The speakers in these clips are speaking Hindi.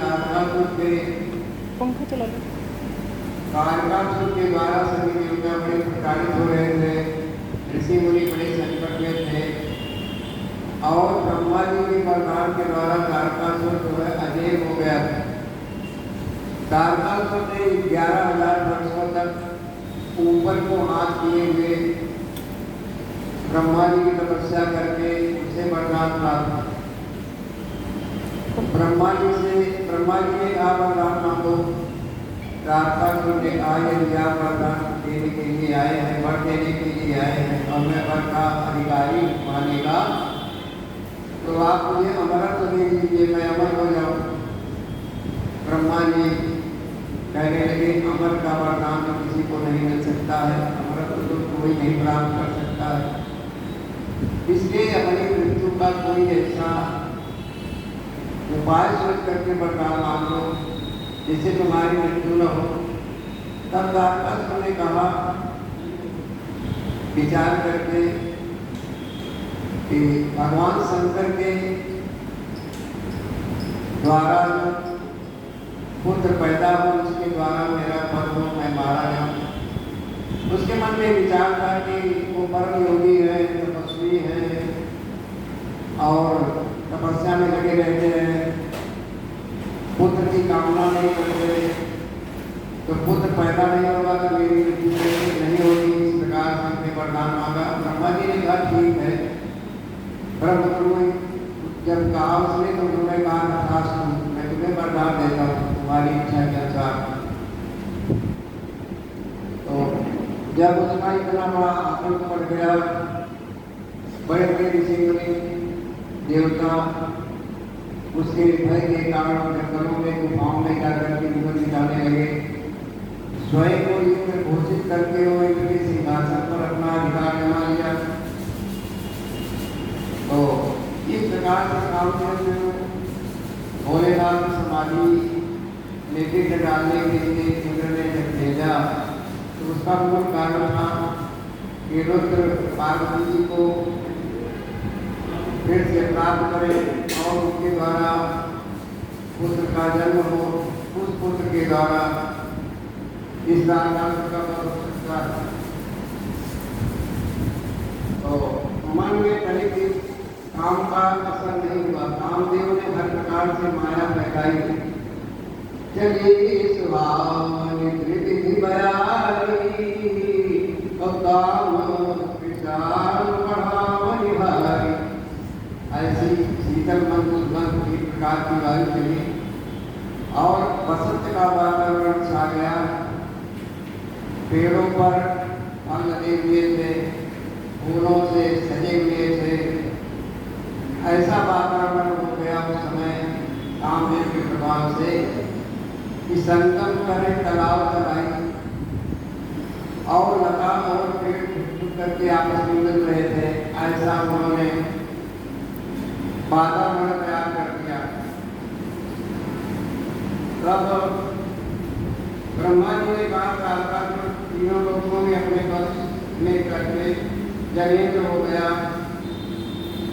तारकासुर के पंखा चला लो। तारकासुर के द्वारा सभी देवता बड़े प्रताड़ित हो रहे थे, ऋषि मुनि बड़े संकट में थे और ब्रह्मा जी के वरदान के द्वारा तारकासुर जो है अजय हो गया था। तारकासुर ने 11,000 वर्षों तक ऊपर को हाथ किए हुए ब्रह्मा जी की तपस्या करके उसे वरदान प्राप्त। ब्रह्मा जी ने कहा वरदान मांगो। तारकासुर ने कहा यदि आप वरदान देने के लिए आए हैं, वर देने के लिए आए हैं और मैं वर का अधिकारी मानेगा तो आप मुझे अमरत्व दे दीजिए, मैं अमर हो जाऊं। ब्रह्मा जी कहने लगे अमर का वरदान तो किसी को नहीं मिल सकता है, अमरत्व तो कोई नहीं प्राप्त कर सकता है, इसलिए अपनी मृत्यु का कोई ऐसा उपाय सोच करके वरदान मांगो जिससे तुम्हारी मृत्यु न हो। तब तारकासुर ने कहा विचार करके कि भगवान शंकर के द्वारा पुत्र पैदा हो उसके द्वारा मेरा पद हो, मैं मारा जाऊं। उसके मन में विचार था कि वो परम योगी है, तपस्वी है और तपस्या में लगे रहते हैं, पुत्र की कामना नहीं करते, तो पुत्र पैदा नहीं होगा तो मेरी मृत्यु नहीं होगी। इस प्रकार से हमने वरदान मांगा। ब्रह्मा जी ने कहा ठीक है, ब्रह्म जब कहा उसने तो उन्होंने कहा तथास्तु, मैं तुम्हें वरदान देता हूँ तुम्हारी इच्छा के अनुसार। तो जब उसका इतना बड़ा आतंक पड़ गया, बड़े बड़े ऋषि मुनि देवता उसके भय के कारण जंगलों में गुफाओं में जाकर के जीवन बिताने लगे। स्वयं को युद्ध घोषित करके वो इंद्र के सिंहासन पर अपना अधिकार जमा लिया। तो इस प्रकार से कामचंद्र भोलेनाथ समाधि में विघ्न डालने के लिए इंद्र ने जब भेजा तो उसका मूल कारण था कि रुद्र पार्वती जी को फिर से प्राप्त करें और उनके द्वारा पुत्र का जन्म हो, उस पुत्र के द्वारा इस तारकासुर का वध हो सकता है। तो मन में कहीं भी काम का असर नहीं हुआ। कामदेव ने हर प्रकार से माया फैलाई। चलिए सुहावनी धृति बयारी और काम विचार बढ़ावनी भारी। ऐसी शीतल मंद एक प्रकार की वायु चली और बसंत का वातावरण छा गया। पेड़ों पर फल लगे हुए थे, फूलों से सजे हुए थे। ऐसा वातावरण हो गया उस समय कामदेव के प्रभाव से कि संगम करे तालाब तलाई और लता और पेड़ झुक करके आपस में मिल रहे थे। ऐसा उन्होंने वातावरण तैयार कर दिया। तब ब्रह्मा जी ने कहा तारकासुर तीनों लोगों ने अपने वश में करके जनेन्द्र हो गया।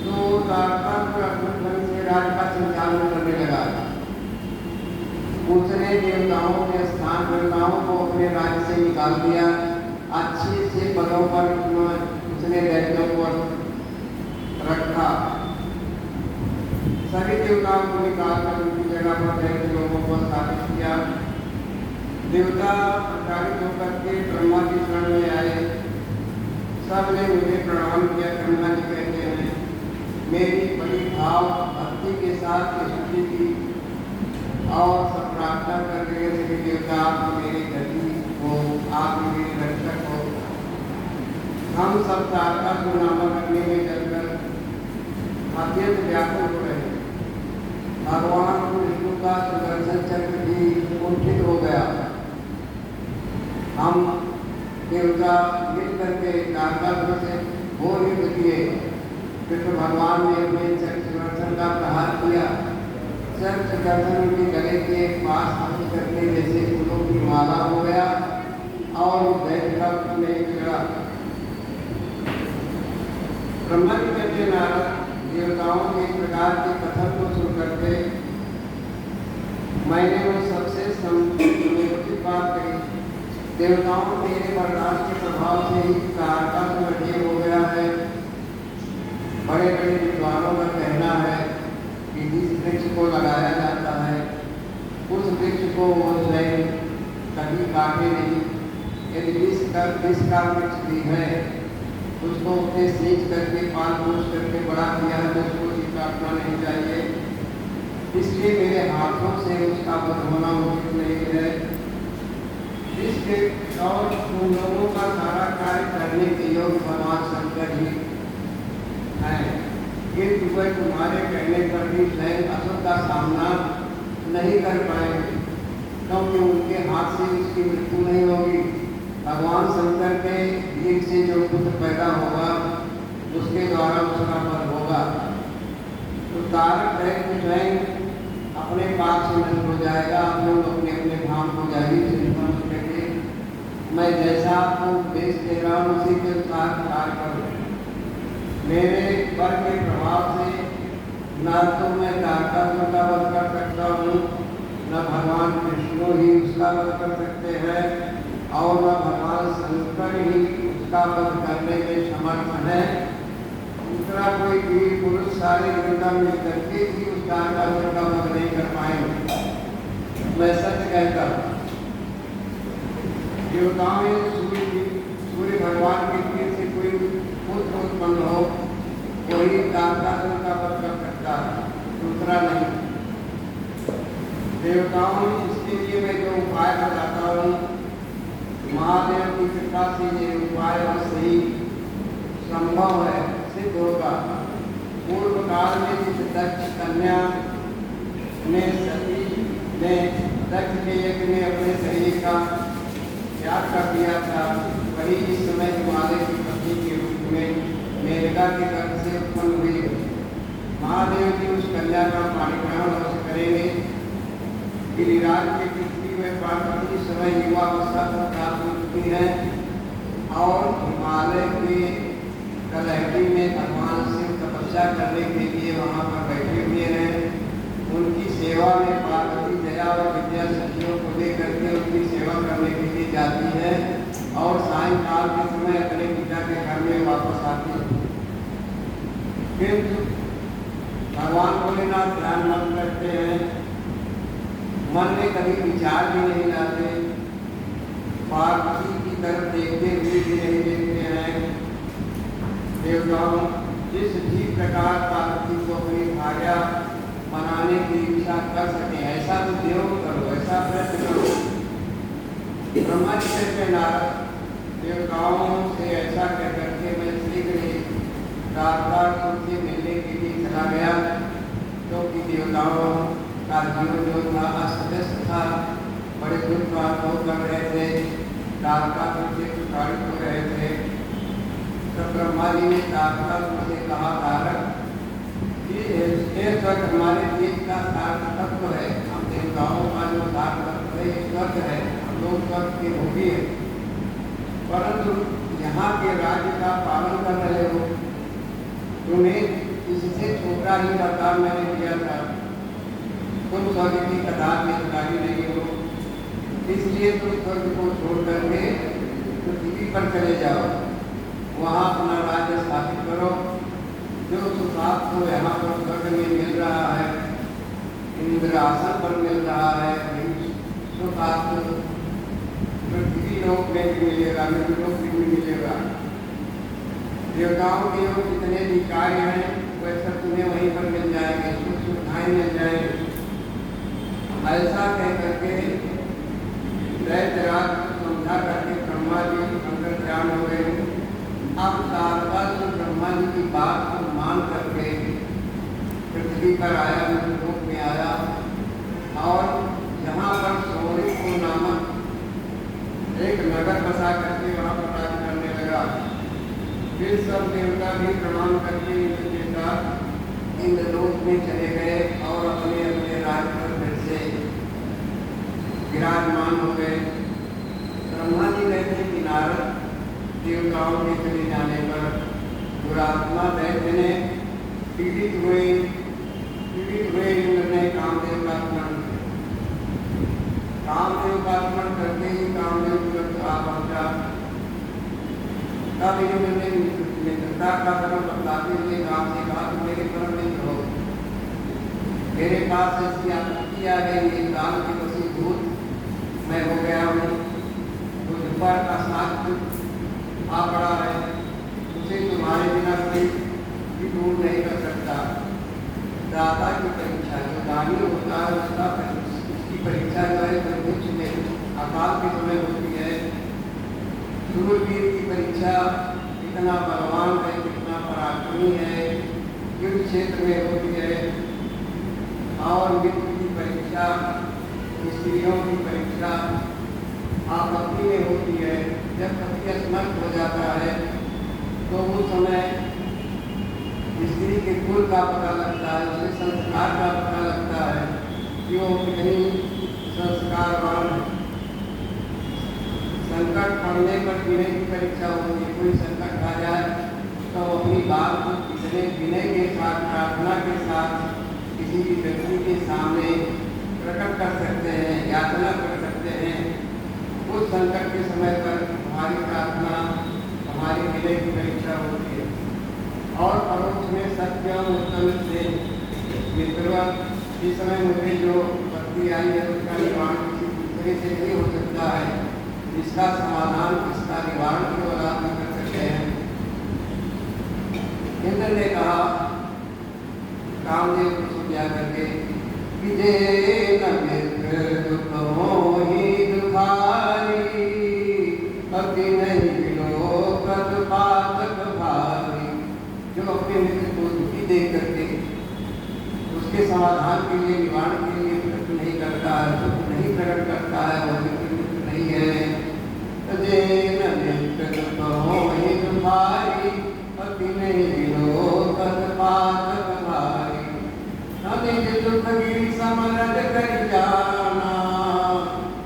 तो तारकासुर अपने मन से राज्य का संचालन करने लगा। उसने देवताओं के स्थान देवताओं को अपने राज्य से निकाल दिया। अच्छे से पदों पर उसने दैत्यों को रखा। सभी देवताओं को निकाल कर उनकी जगह पर दैत्य लोगों को स्थापित किया। देवता प्रताड़ित होकर के ब्रह्मा की शरण में आए। सबने मुझे प्रणाम किया। ब्रह्मा जी कहते हैं मेरी बड़ी भाव भक्ति के साथ स्तुति की और सब प्रार्थना कर रहे थे कि देवता आप मेरे गति हो, आप मेरे रक्षक हो। हम सब तारकासुर नामक अग्नि में जलकर अत्यंत व्याकुल हो रहे। भगवान विष्णु का सुदर्शन चक्र भी कुंठित हो गया। हम देवता मिल करके तारकासुर से घोर युद्ध किए। कृष्ण भगवान ने अपने सुदर्शन का प्रहार किया। सुदर्शन उनके गले के पास पहुंच करके जैसे फूलों की माला हो गया और दैत्य का नहीं बिगड़ा। ब्रह्मा जी कहते नारद देवताओं के प्रकार के कथन को सुन करके मैंने वो सबसे समुचित बात कही। देवताओं मेरे वरदान के प्रभाव से ही कारका अजीब हो गया है। बड़े बड़े विद्वानों का कहना है कि जिस वृक्ष को लगाया जाता है उस वृक्ष को वो स्वयं कभी काटे नहीं। यदि विष का वृक्ष भी है उसको अपने सींच करके पाल पोष करके बड़ा किया है तो उसको भी काटना नहीं चाहिए। इसलिए मेरे हाथों से उसका वध होना उचित नहीं है। इसके और उन लोगों का सारा कार्य करने के योग्य भगवान शंकर ही है, किंतु वह तुम्हारे कहने पर भी स्वयं असुर का सामना नहीं कर पाएंगे, क्योंकि उनके हाथ से उसकी मृत्यु नहीं होगी। भगवान शंकर के वीर से जो पुत्र पैदा होगा उसके द्वारा उसका वध होगा। तो तारक है कि स्वयं अपने पाप से नष्ट हो जाएगा। आप लोग अपने अपने धाम को जाइए, चिंता मत करिए। मैं जैसा आपको उपदेश दे रहा हूँ उसी के अनुसार कार्य करो। मेरे वर के प्रभाव से न तो मैं तारकासुर का वध कर सकता हूँ, न भगवान कृष्ण ही उसका वध कर सकते हैं, और न भगवान शंकर ही उसका वध करने में समर्थ है। दूसरा कोई वीर पुरुष सारे देवता मिल करके भी उस तारकासुर का वध नहीं कर पाएंगे। मैं सच कहता हूँ। देवताओं में सूर्य भगवान के तीर से कोई पुत्र उत्पन्न हो वही तारकासुर का वध कर सकता है, दूसरा नहीं। देवताओं इसके लिए मैं जो उपाय बताता हूँ, महादेव की कृपा से ये उपाय सही संभव है, सिद्ध होगा। पूर्व काल में जिस दक्ष कन्या ने सती ने दक्ष के यज्ञ में अपने शरीर का त्याग कर दिया था, वही इस समय हिमालय की पत्नी के रूप में मेनका के गर्भ से उत्पन्न हुई। महादेव जी उस कन्या का पाणिग्रहण अवश्य करेंगे। गिरिराज के पृथ्वी में पार्वती इस समय युवावस्था को प्राप्त हो चुकी है और हिमालय के कलहटी में भगवान शिव तपस्या करने के लिए वहाँ पर बैठे हुए हैं। उनकी सेवा में पार्वती दया और विद्या शक्तियों को लेकर के उनकी सेवा करने के लिए जाती है और सायंकाल के समय अपने पिता के घर में वापस आती है। किंतु भगवान भोलेनाथ ध्यान मत करते हैं, मन में कभी विचार भी नहीं लाते, पार्वती की तरफ देखते हुए भी नहीं देखते हैं। देवताओं जिस भी प्रकार पार्वती को अपनी भार्या बनाने की इच्छा कर सके ऐसा तो देव करो, ऐसा प्रयत्न करो। ब्रह्मा जी कहते नारद देवताओं से ऐसा कह करके मैं शीघ्र ही तारकासुर से मिलने के लिए चला गया, क्योंकि देवताओं का जीवन जो था अस्त था, बड़े दुख प्राप्त कर रहे थे, तारकासुर से प्रताड़ित हो रहे थे। तब ब्रह्मा जी ने तारकासुर से कहा, तारक ये स्वर्ग हमारे देश का सार तत्व है, हम देवताओं का जो सार तत्व है ये स्वर्ग है, हम लोग स्वर्ग के भोगी हैं, परंतु यहाँ के राज्य का पालन कर रहे हो। तुम्हें इससे छोटा ही अवतार मैंने दिया था, तुम स्वर्ग की कदार में अधिकारी नहीं हो, इसलिए तुम स्वर्ग को छोड़ करके पृथ्वी पर चले जाओ, वहाँ अपना राज्य स्थापित करो। जो सुख आपको यहाँ पर स्वर्ग में मिल रहा है, इंद्रासन पर मिल रहा है, सुख आपको पृथ्वी लोक में भी मिलेगा, लोक में भी मिलेगा। देवताओं के योग जितने भी कार्य हैं वह सब तुम्हें वहीं पर मिल जाएंगे, सुख सुविधाएं मिल जाएंगी। ऐसा कह करके दैत्यराज समझा करके ब्रह्मा जी अंदर ध्यान हो गए। अब तारकासुर ब्रह्मा जी की बात को मान करके पृथ्वी पर आया, लोक में आया और यहाँ पर सौरिपुर नामक एक नगर बसा करके वहाँ पर राज करने लगा। फिर सब देवता भी प्रणाम करके इनके साथ इंद्रलोक में चले गए और अपने अपने राज पर फिर से विराजमान हो गए। ब्रह्मा जी कहते कि नारद देवताओं के चले जाने पर दुरात्मा दैत्य ने पीड़ित हुए इंद्र ने कामदेव का स्मरण किया। कामदेव का स्मरण करते ही कामदेव तुरंत आ पहुंचा। तब इंद्र ने मित्रता का धर्म बतलाते हुए काम से कहा, तुम मेरे परम मित्र हो, मेरे पास ऐसी आपत्ति आ गई है, काल के वशीभूत मैं हो गया हूँ, मुझ पर असाध्य आ पड़ा है, उसे तुम्हारे बिना कोई भी दूर नहीं कर सकता। दाता की परीक्षा, जो दानी होता है उसकी परीक्षा जो है प्रत्यक्ष में अकाल के समय होती है। सूरवीर की परीक्षा कितना बलवान है, कितना पराक्रमी है, युद्ध क्षेत्र में होती है। और मित्र की परीक्षा, स्त्रियों की परीक्षा आपत्ति में होती है। जब पति असमर्थ हो जाता है तो उस समय स्त्री के कुल का पता लगता है, उसके संस्कार का पता लगता है कि वो कितनी संस्कारवान है। संकट पड़ने पर विनय की परीक्षा होती है। कोई संकट आ जाए तो अपनी बात को कितने विनय के साथ, प्रार्थना के साथ किसी भी व्यक्ति के सामने प्रकट कर सकते हैं, याचना कर सकते हैं। उस संकट के समय पर हमारी प्रार्थना, हमारी विनय की परीक्षा होती है। और परोक्ष में सत्य उत्तम से मित्र, इस समय मुझे जो पत्नी आई है उसका निर्माण किसी दूसरे से नहीं हो सकता है, इसका समाधान, इसका निवारण केवल आप ही कर सकते हैं। इंद्र ने कहा कामदेव को समझा करके, विजय न मित्र दुख मोहि दुखारी, अति नहीं बिलो प्रतिपातक भारी। जो अपने मित्र को दुखी देख करके उसके समाधान के लिए, निवारण के लिए प्रयत्न नहीं करता है, दुख नहीं प्रकट करता है, वो मित्र नहीं है। तजेन मित्र दुख मोहि दुखारी, अति नहीं बिलो प्रतिपातक भारी। निज दुख गिरि समरज कर जाना,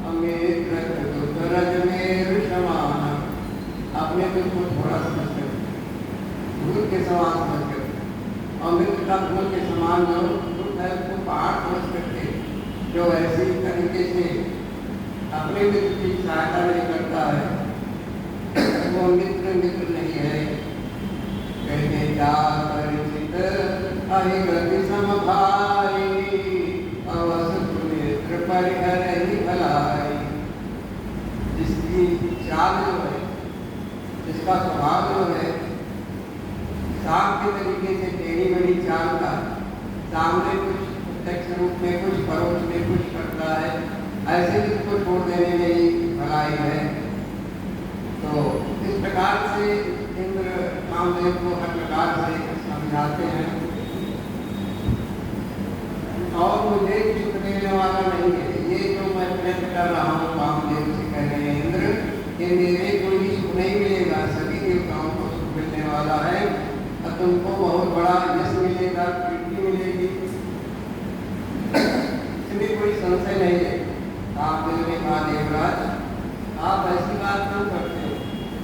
अमित्र दुख रज मेरु समाना। अपने दुख को थोड़ा समझ कर, धूल के समान समझ कर, अमित्र का धूल के समान जो दुख है उसको पहाड़ समझ करके जो ऐसी तरीके से अपने मित्र की सहायता नहीं करता है, वो मित्र नहीं है। कहते जा परिचित अहिगति समभाई, अवस मित्र परिहर ही भलाई। जिसकी चाल जो है, जिसका स्वभाव जो है सांप के तरीके से टेढ़ी मेढ़ी चाल का, सामने कुछ प्रत्यक्ष रूप में, कुछ परोक्ष में कुछ करता है, ऐसे जिसको छोड़ देने में ही भलाई है। तो इस प्रकार से इंद्र कामदेव को हर प्रकार से समझाते हैं। और मुझे सुख देने वाला नहीं है, ये जो मैं प्रयत्न कर रहा हूँ कामदेव से कह रहे हैं इंद्र, कि मेरे को ही सुख नहीं मिलेगा, सभी देवताओं को सुख मिलने वाला है और तुमको बहुत बड़ा यश मिलेगा, कीर्ति मिलेगी, इसमें कोई संशय नहीं है। कामदेव ने कहा, देवराज आप ऐसी बात क्यों करते हो,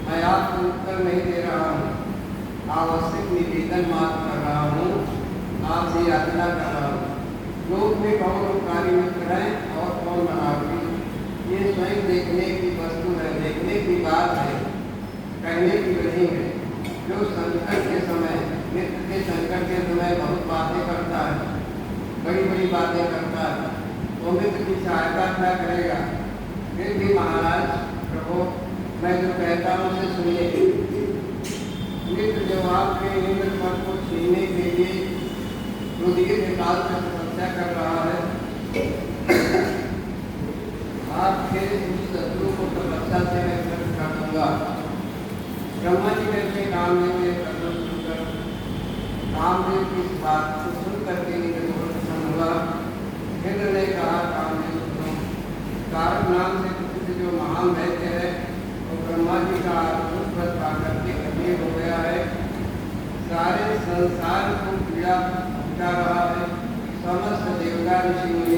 मैं आपको उत्तर नहीं दे रहा हूँ, आवश्यक निवेदन मात्र कर रहा हूँ, आपसे याचना कर रहा हूँ। लोक में कौन उपकारी मित्र है और कौन बनावटी, ये स्वयं देखने की वस्तु है, देखने की बात है, कहने की नहीं है। जो संकट के समय, मित्र के संकट के समय बहुत बातें करता है, बड़ी बड़ी बातें करता है, वो मित्र की सहायता क्या करेगा। फिर भी महाराज प्रभु, मैं जो कहता हूँ उसे सुनिए। मित्र जो आपके इंद्र पद को छीनने के लिए दीर्घ काल से तपस्या कर रहा है, आपके उस शत्रु को तपस्या से मैं नष्ट कर दूंगा। ब्रह्मा जी करके कामदेव ने प्रश्न सुनकर, कामदेव की इस बात को सुन करके इंद्र बहुत प्रसन्न हुआ। इंद्र ने कहा, कामदेव सुनो, कारक नाम से प्रसिद्ध जो महान वैद्य है वो ब्रह्मा जी का व्रत पा करके अधीर हो गया है, सारे संसार को पीड़ा पहुंचा रहा है। समस्त देवता ऋषि मुनि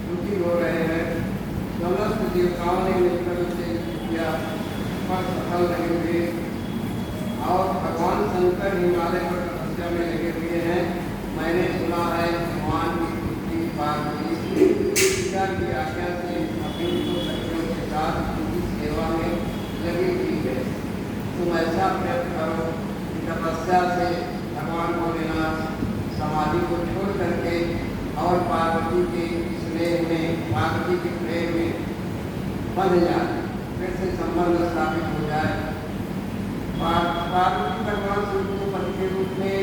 दुखी हो रहे हैं, समस्त देवताओं ने मिलकर उसे किया पर सफल नहीं हुए। और भगवान शंकर हिमालय पर तपस्या में लगे हुए हैं। मैंने सुना है भगवान की पुत्री पार्वती की आज्ञा से पार्वती के प्रेम में बंध जाए, फिर से संबंध स्थापित हो जाए। पार्वती भगवान शिव को पति के रूप में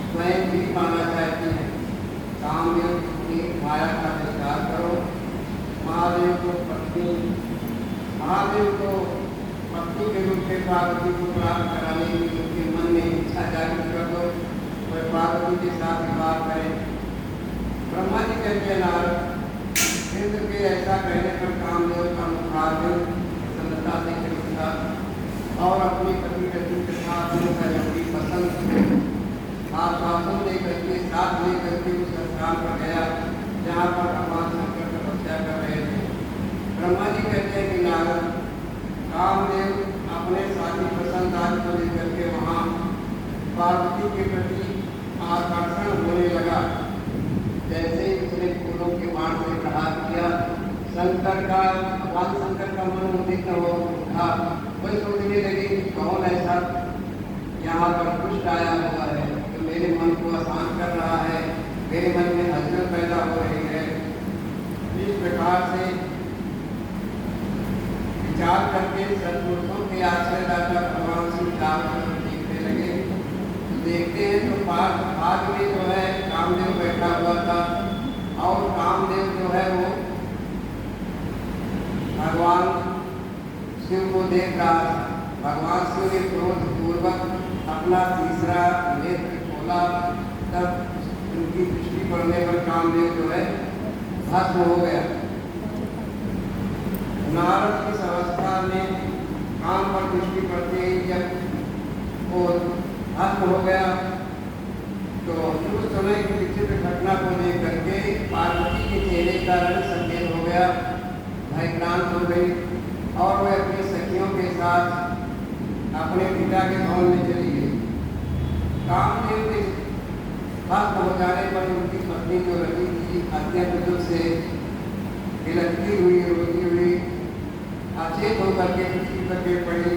स्वयं भी माना चाहती है। कामदेव की माया का विस्तार करो। महादेव को पत्नी के रूप में पार्वती को प्राप्त कराने की उनके मन में इच्छा जागृत कर दो, वह पार्वती के साथ विवाह करें। ब्रह्मा जी कहते नारद इंद्र के ऐसा कहने पर कामदेव का मुखारविंद प्रसन्नता से खिल उठा और अपनी पत्नी रति के साथ उनका जोड़ी पसंद आश्वासन लेकर के साथ लेकर के उस स्थान पर गया जहाँ पर भगवान शंकर तपस्या कर रहे थे। ब्रह्मा जी कहते हैं कि नारद कामदेव अपने साथी प्रसन्नदास को लेकर के वहाँ पार्वती के प्रति आकर्षण होने लगा। जैसे ही उसने फूलों के बाण से प्रहार किया, भगवान शंकर का मन उदित हो उठा। वह सोचने लगे कि कौन ऐसा यहाँ पर दुष्ट आया हुआ है जो मेरे मन को आसान कर रहा है, मेरे मन में हलचल पैदा हो रही है। इस प्रकार से विचार करके सत्पुरुषों के आश्रयदाता भगवान शिव देखने लगे। देखते हैं तो पास में जो है कामदेव बैठा हुआ था और कामदेव जो है वो भगवान शिव को देख रहा था। भगवान शिव ने क्रोध पूर्वक अपना तीसरा नेत्र खोला, तब उनकी दृष्टि पड़ने पर कामदेव जो है भस्म हो गया। नारद की अवस्था में काम पर दृष्टि पड़ते ही जब वो भस्म हो गया तो उस समय की विचित्र घटना को लेकर के पार्वती के चेहरे का रंग संकेत हो गया, भयभ्रांत हो गई और वह अपनी सखियों के साथ अपने पिता के भवन में चली गई। कामदेव के भस्म हो जाने पर उनकी पत्नी जो रति थी अत्यंत दुख से बिलखती हुई रोती हुई अचेत होकर के पृथ्वी पर गिर पड़ी।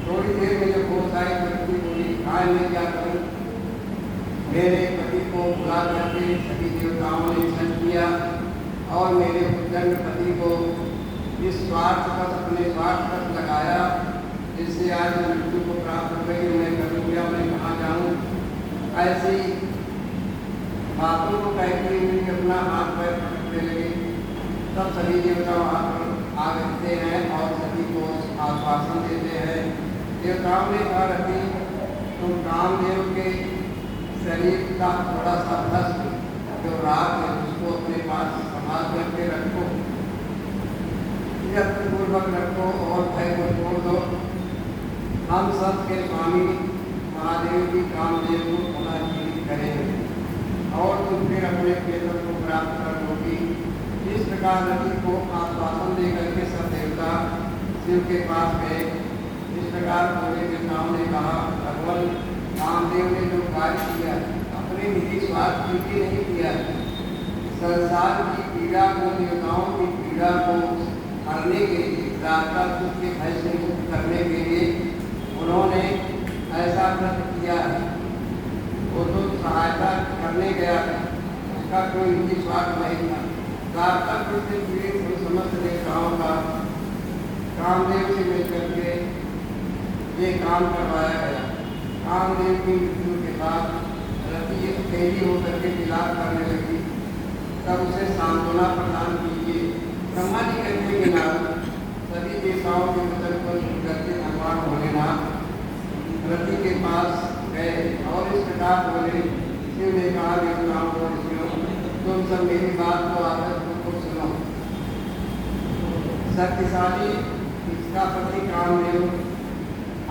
थोड़ी देर में जब होश आई तो बोली, आज मैं क्या करूं? मेरे पति को बुला करके सभी देवताओं ने क्षण किया और मेरे उद्दंड पति को इस स्वार्थ पर अपने स्वार्थ पर लगाया, जिससे आज मृत्यु को प्राप्त हो गई। मैं करूँ क्या, मैं कहाँ जाऊँ? ऐसी बातों को कहते हुए अपना हाथ पैर पकड़ने लगे। तब सभी देवता वहाँ पर आगते हैं और सभी को आश्वासन देते हैं। देवताओं ने कहा रखी तुम कामदेव के शरीर का थोड़ा सा भस्म जो रात है उसको अपने पास संभाल करके रखो, पूर्वक रखो और भय को छोड़ दो। हम सबके स्वामी महादेव की कामदेव को पुनः जीवित करेंगे और तुम फिर अपने प्रियतम को प्राप्त कर लोगी। इस प्रकार नदी को आश्वासन दे करके सब देवता शिव के पास गए। इस प्रकार पूरे देवताओं ने कहा, भगवान कामदेव ने जो कार्य किया अपने निजी स्वार्थ के लिए नहीं किया, संसार की पीड़ा को, देवताओं की पीड़ा को हरने के लिए, रास्ता के भय से मुक्त करने के लिए उन्होंने ऐसा व्रत किया। वो तो सहायता करने गया, उसका कोई निजी स्वार्थ नहीं था। रास्ता से जुड़े समस्त देवताओं का कामदेव से मिलकर के ये काम करवाया गया। कामदेव की मृत्यु के बाद रति अकेली होकर के विलाप करने लगी। तब उसे सांत्वना प्रदान कीजिए। ब्रह्मा जी कहते कि नारद सभी देवताओं के वचन पर करके भगवान भोलेनाथ रति के पास गए और इस प्रकार बोले। शिव ने कहा, देवताओं को ऋषियों, तुम सब मेरी बात को आदर पूर्वक सुनो। शक्तिशाली इसका पति कामदेव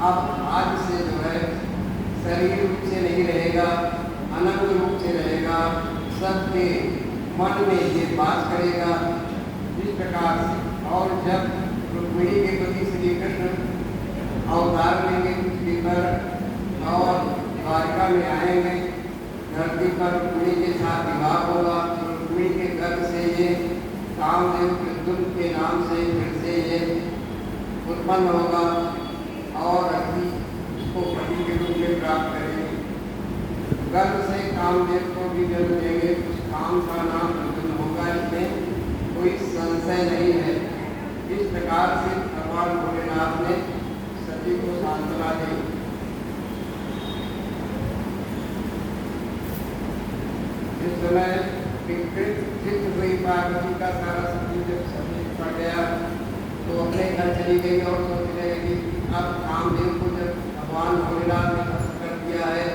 अब आज से जो है शरीर रूप से नहीं रहेगा, अनंत रूप से रहेगा, सबके मन में ये बात करेगा। इस प्रकार से और जब रुक्मिणी के पति श्री कृष्ण अवतार लेंगे पृथ्वी पर और द्वारका में आएंगे, धरती पर रुक्मिणी के साथ विवाह होगा। रुक्मिणी के गर्भ से ये कामदेव प्रद्युम्न के नाम से फिर से ये उत्पन्न होगा और रति उसको पति के रूप में प्राप्त करेंगे। गर्भ से कामदेव को भी जन्म देंगे, उस काम का नाम प्रद्युम्न होगा। इसमें कोई संशय नहीं है। इस प्रकार से भगवान भोलेनाथ ने सती को सांत्वना दी। इस समय चित्त हुई पार्वती का सारा शरीर जब शरीर पड़ गया तो अपने घर चली गई और सोचने लगी अब कामदेव को जब भगवान भोलेनाथ ने भस्म कर दिया है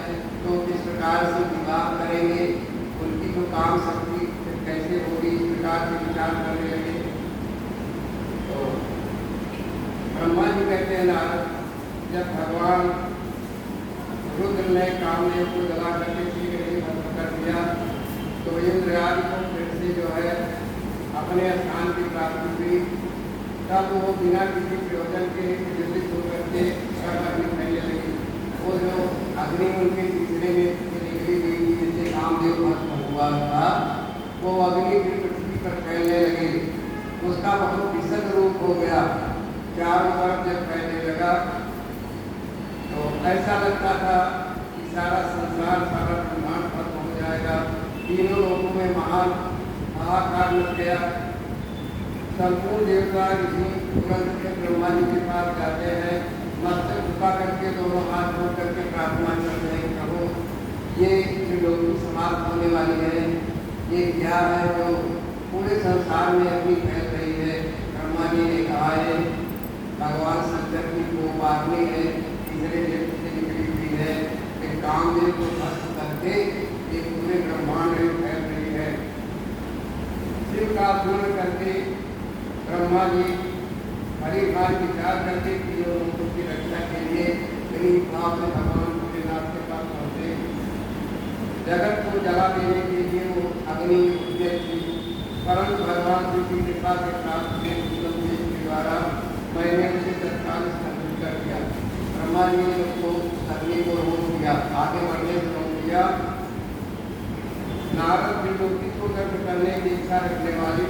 तो किस प्रकार से विवाह करेंगे, उनकी तो काम शक्ति कैसे होगी, इस प्रकार से विचार करने लगे। तो ब्रह्मा जी कहते हैं नारद, जब भगवान रुद्र ने कामदेव को जला करके शीघ्र ही भस्म कर दिया तो इंद्रयाल को फिर से जो है अपने स्थान की प्राप्ति हुई। तब वो बिना किसी प्रयोजन के विद्युत होकर के अग्नि फैलने लगी। वो जो अग्नि उनके तीसरे में निकली हुई जिससे कामदेव भस्म हुआ था वो अग्नि भी पृथ्वी पर फैलने लगी। उसका बहुत विशद रूप हो गया, चारों तरफ जब फैलने लगा तो ऐसा लगता था कि सारा संसार सारा ब्रह्मांड खत्म हो जाएगा। तीनों लोगों में महान हाहाकार मच गया। संपूर्ण देवता ऋषि तुरंत के ब्रह्मा जी के पास जाते हैं, मस्तक झुका करके दोनों हाथ जोड़ करके प्रार्थना करते हैं, प्रभु ये त्रिलोकी समाप्त होने वाली है, ये क्या है जो पूरे संसार में अग्नि फैल रही है। ब्रह्मा जी ने कहा है भगवान शंकर की वो वाग्नि है तीसरे व्यक्ति से निकली हुई है कि कामदेव को भस्म करके ये पूरे ब्रह्मांड में फैल रही है। शिव का स्मरण करके ब्रह्मा जी हरि भार विचार करके तीनों लोगों की रक्षा के लिए गरीब भाव में भगवान भोलेनाथ के पास पहुँचे। जगत को जला देने के लिए वो अग्नि उद्यत थी, परंतु भगवान शिव की कृपा से प्राप्त के द्वारा मैंने उसे तत्काल स्थगित कर दिया। ब्रह्मा जी ने उसको अग्नि को रोक दिया, आगे बढ़ने से रोक दिया। नारद त्रिलोकी को दर्द करने की इच्छा रखने वाली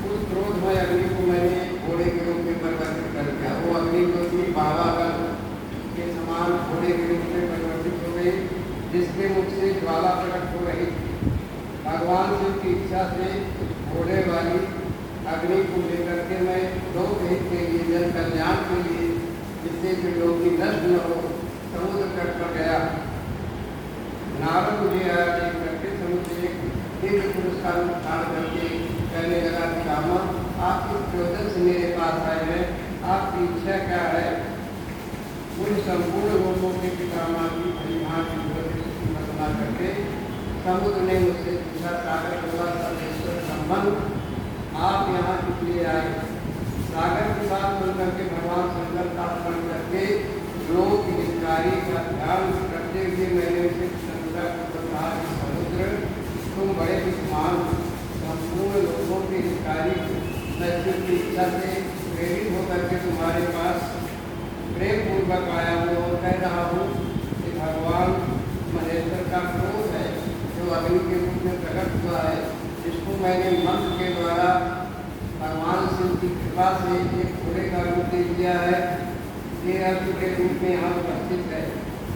उस क्रोधमय अग्नि को मैंने घोड़े के रूप में परिवर्तित कर दिया। वो अग्नि जो थी बाबागल के समान घोड़े के रूप में परिवर्तित हो गई, जिसके मुख से ज्वाला प्रकट हो रही थी। भगवान शिव की इच्छा से घोड़े वाली अग्नि को लेकर के मैं लोक हित के लिए, जन कल्याण के लिए, जिससे कि लोग नष्ट न हो, समुद्र तट पर गया। नारद मुझे आया देख करके समुद्र एक दिव्य पुरुष का रूप धारण करके कहने लगा कि रामा आप किस प्रयोजन से मेरे पास आए हैं, आपकी इच्छा क्या है। उन संपूर्ण लोगों के पितामह की परिभान की बना करके समुद्र ने मुझसे पूछा सागर होगा सर्वेश्वर संबंध आप यहाँ किसलिए आए। सागर की बात सुन करके भगवान शंकर का स्मरण करके लोक हितकारी का ध्यान करते हुए मैंने उसे समुद्र तुम बड़े विद्वान संपूर्ण लोगों के हितकारी सत्य की इच्छा से प्रेरित होकर के तुम्हारे पास प्रेम पूर्वक आया हूँ और कह रहा हूँ कि भगवान महेश्वर का क्रोध है जो अग्नि के रूप में प्रकट हुआ है, जिसको मैंने मंत्र के द्वारा भगवान शिव की कृपा से एक घोड़े का रूप दे दिया है। ये अर्थ के रूप में यहाँ उपस्थित है।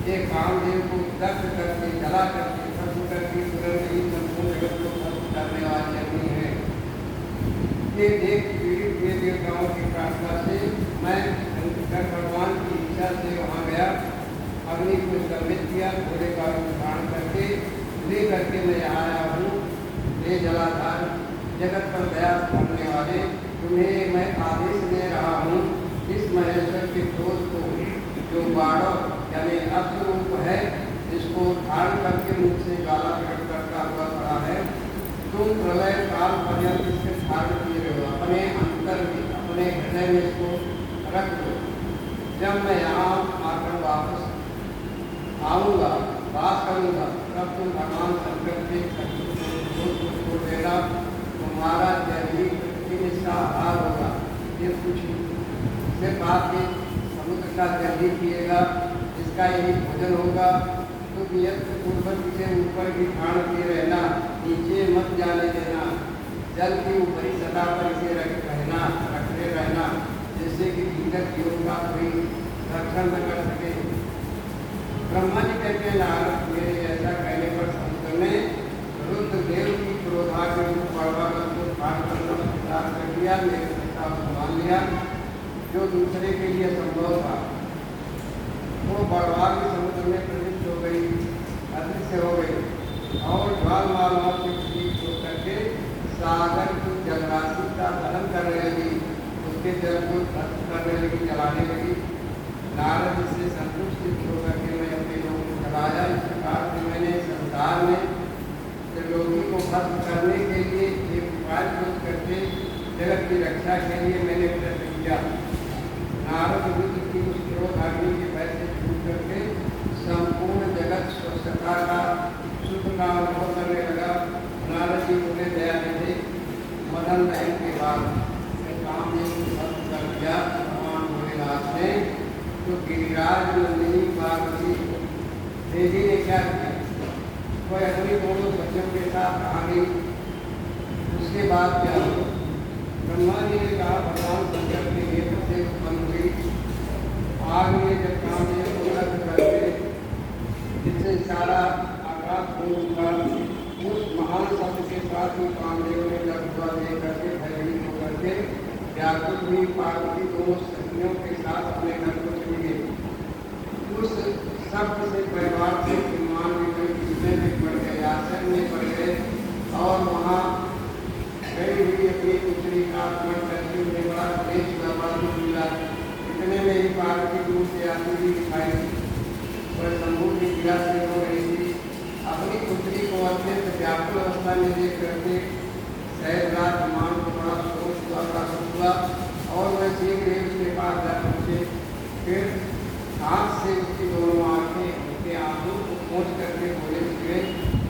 ये कामदेव को दग्ध करके जला करके भस्म करके तुरंत ही संपूर्ण जगत को भस्म करने वाली अग्नि है। ये देख पीड़ित हुए देवताओं की प्रार्थना से मैं शंकर भगवान की इच्छा से वहाँ गया, अग्नि को स्तंभित किया, घोड़े का रूप धारण करके ले करके मैं आया हूँ। हे जलाधार जगत पर दया करने वाले, तुम्हें मैं आदेश दे रहा हूँ इस महेश्वर के क्रोध को जो बाढ़ यानी अश्वरूप है, जिसको धारण करके मुझसे ज्वाला प्रकट करता हुआ पड़ा है, तुम प्रलय काल पर्यंत इसके धारण किए रहो, अपने अंतर में अपने हृदय में इसको रख दो। जब मैं यहाँ आकर वापस आऊँगा, वास करूँगा, तब तुम भगवान शंकर के छोड़ देना, तुम्हारा जैविक इसका आहार होगा। ये कुछ सिर्फ आपके समुद्र का जल पिएगा, इसका यही भोजन होगा। तो पूर्वक इसे ऊपर की खान किए रहना, नीचे मत जाने देना, जल की ऊपरी सतह पर इसे रखते रहना, जिससे कि भीतर जीव का कोई रक्षण न कर सके। ब्रह्मा जी कहते हैं नारद मेरे ऐसा कहने पर समुद्र ने रुद्रदेव की क्रोधा के रूप को फाड़ कर नमस्कार किया, मेरे प्रस्ताव को मान लिया। जो दूसरे के लिए संभव था वो बड़वाल के समुद्र में प्रविष्ट हो गई, अदृश्य हो गई और ज्वालमालाओं से ठीक हो करके सागर की जलराशि का दहन करने लगी, उसके जल को भस्म करने लगी, जलाने लगी। नारद इससे संतुष्ट होकर के मैं अपने लोगों को चलाया। इस प्रकार से मैंने संसार में त्रिलोकी को भस्म करने के लिए एक उपाय खोज करके जगत की रक्षा के लिए मैंने प्रयत्न किया। नारद रुद्र की उस क्रोध अग्नि के भय से छूट करके संपूर्ण जगत स्वच्छता का सुख का अनुभव करने लगा। नारद जी बोले, दया थे मदन दहन के बाद काम भस्म कर दिया भगवान भोलेनाथ ने। तो गिरिराज नंदिनी पार्वती देवी ने क्या किया, वह अपनी दोनों बच्चों के साथ आ गई। उसके बाद क्या हुआ, ब्रह्मा जी ने कहा भगवान शंकर के नेत्र से उत्पन्न हुई आग में जब कामदेव को लग करके जिससे सारा आकाश हो उठा, उस महान शब्द के साथ ही कामदेव ने लग हुआ दे करके भयभीत होकर के व्याकुल हुई पार्वती दोनों सखियों के साथ अपने घर को चली गई। उस शब्द से परिवार से विमान में पड़ गए, आश्रम में पड़ गए और वहाँ गई हुई अपनी पुत्री का स्मरण करके उन्हें बड़ा क्लेश हुआ, बड़ा दुख मिला। इतने में ही पार्वती दूर से आती हुई दिखाई, वह शंभू की पीड़ा से हो रही थी। अपनी पुत्री को अत्यंत व्याकुल अवस्था में देख करके सहजराज विमान को बड़ा शोक हुआ, बड़ा दुख हुआ और वह शीघ्र ही उसके पास जा पहुँचे। फिर हाथ से उसकी दोनों आँखें उसके आंसू को पोंछ करके बोले,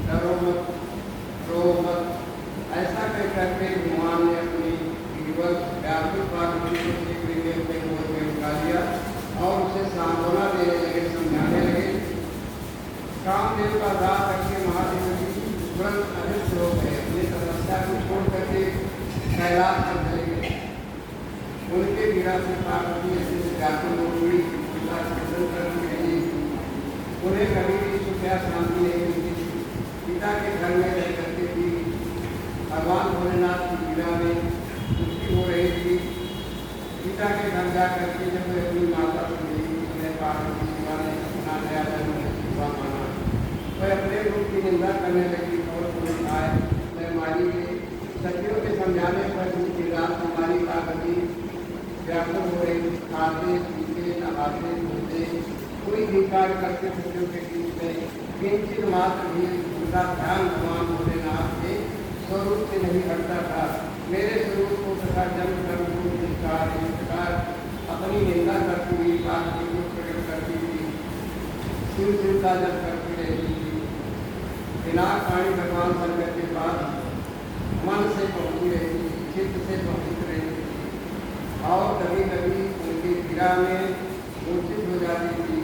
डरो मत, रो मत। ऐसा कह करके भगवान ने अपनी व्याकुल पार्वती को शीघ्र ही अपने गोद में उठा लिया और उसे सांत्वना देने लगे, समझाने लगे। कामदेव का दाह करके महादेव जी तुरंत अदृश्य हो गए, अपनी तपस्या को छोड़ करके कैलाश पर चले गए। उनके पीड़ा से पार्वती ऐसे व्याकुल हो गई, पिता चिंतन करने लगी। उन्हें कभी भी सुख या शांति नहीं मिलती। पिता के घर में रह करके भी भगवान भोलेनाथ की पीड़ा में दुखी हो रही थी। पिता के घर जा करके जब वे अपनी माता से मिली, उन्हें पार्वती शिवा ने अपना नया जन्म शिवा माना। वह अपने रूप की निंदा करने लगी और उन्हें खाए मैं मारी गई। सखियों के समझाने पर दूसरी रात हमारी पार्वती व्याकुल हो रही, खाते पीते नहाते धोते कोई भी कार्य करते सखियों के बीच में किंचित मात्र भी उनका ध्यान भगवान भोलेनाथ के स्वरूप से नहीं हटता था। मेरे स्वरूप को तथा जन्म कर्म को इस प्रकार अपनी निंदा करती हुई पार्वती को प्रकट करती हुई शिव शिव का जप करती रहती थी। दिनाक पाणी भगवान शंकर के पास मन से पहुँची रहती थी, चित्त से पहुँच रहती थी और कभी कभी उनकी पीड़ा में मूर्छित हो जाती थी।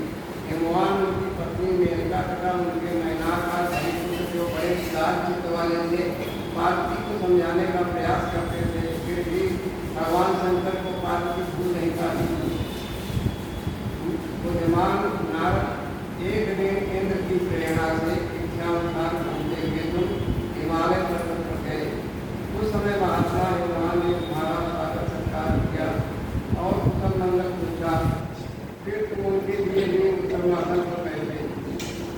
भगवान उनकी पत्नी मेनका तथा उनके मैनाकार भाई जो बड़े विशाल चित्त वाले थे पार्वती को समझाने का प्रयास करते थे, फिर भी भगवान शंकर को पार्वती भूल नहीं पाती थी। बुद्धिमान नारद एक दिन इंद्र की प्रेरणा से इच्छानुसार घूमते हुए तुम हिमालय पर्वत पर गए। उस समय महात्मा भगवान ने तुम्हारा स्वागत सत्कार किया और कुशल मंगल पूछा। फिर तुम उनके लिए भी उत्तमासन पर बैठे।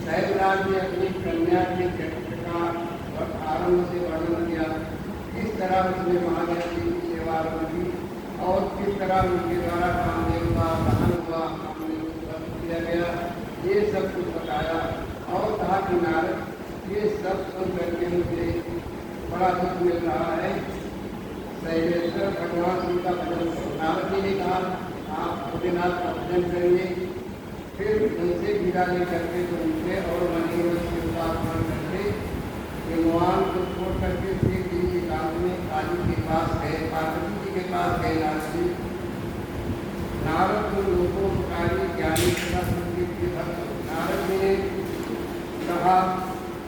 सहजराज ने अपनी कन्या के चरित्र का आरंभ से वर्णन किया, किस तरह उसने महादेव जी की सेवा की और किस तरह उनके द्वारा कामदेव का दहन हुआ, किया गया, ये सब कुछ बताया और कहा कि नारद ये सब सुन करके मुझे बड़ा दुख मिल रहा है। शैलेश्वर भगवान शिव का भजन करो। नारद जी ने कहा आप भोलेनाथ का भजन करेंगे। फिर उनसे गिरा ले करके तो उनसे और मनी शिव का स्मरण करके भगवान को छोड़ करके एक दिन की रात में काली के पास गए, पार्वती जी के पास गए। नारद जी नारद को लोगों पुकारी ज्ञानी तथा संगीत के भक्त। नारद जी ने कहा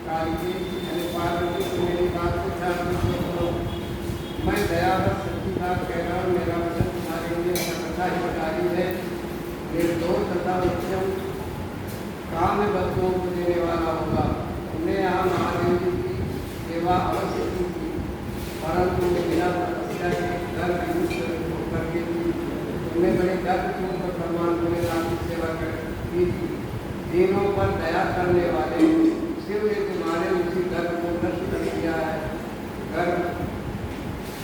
काली जी पार्वती को मेरी बात को ध्यान से सुनो। मैं दयावत सच्ची बात कह रहा हूँ, मेरा वचन तुम्हारे लिए सर्वथा हितकारी है। निर्दोष तथा उत्तम काम में वस्तुओं को देने वाला होगा। उन्हें यहाँ महादेव जी की सेवा अवश्य की थी, परंतु बिना तपस्या के दर विमुक्त होकर के थी। तुमने बड़े दर्दपूर्वक भगवान भोलेनाथ की सेवा की थी। दीनों पर दया करने वाले शिव ने तुम्हारे उसी दर्द को नष्ट कर दिया है, गर्व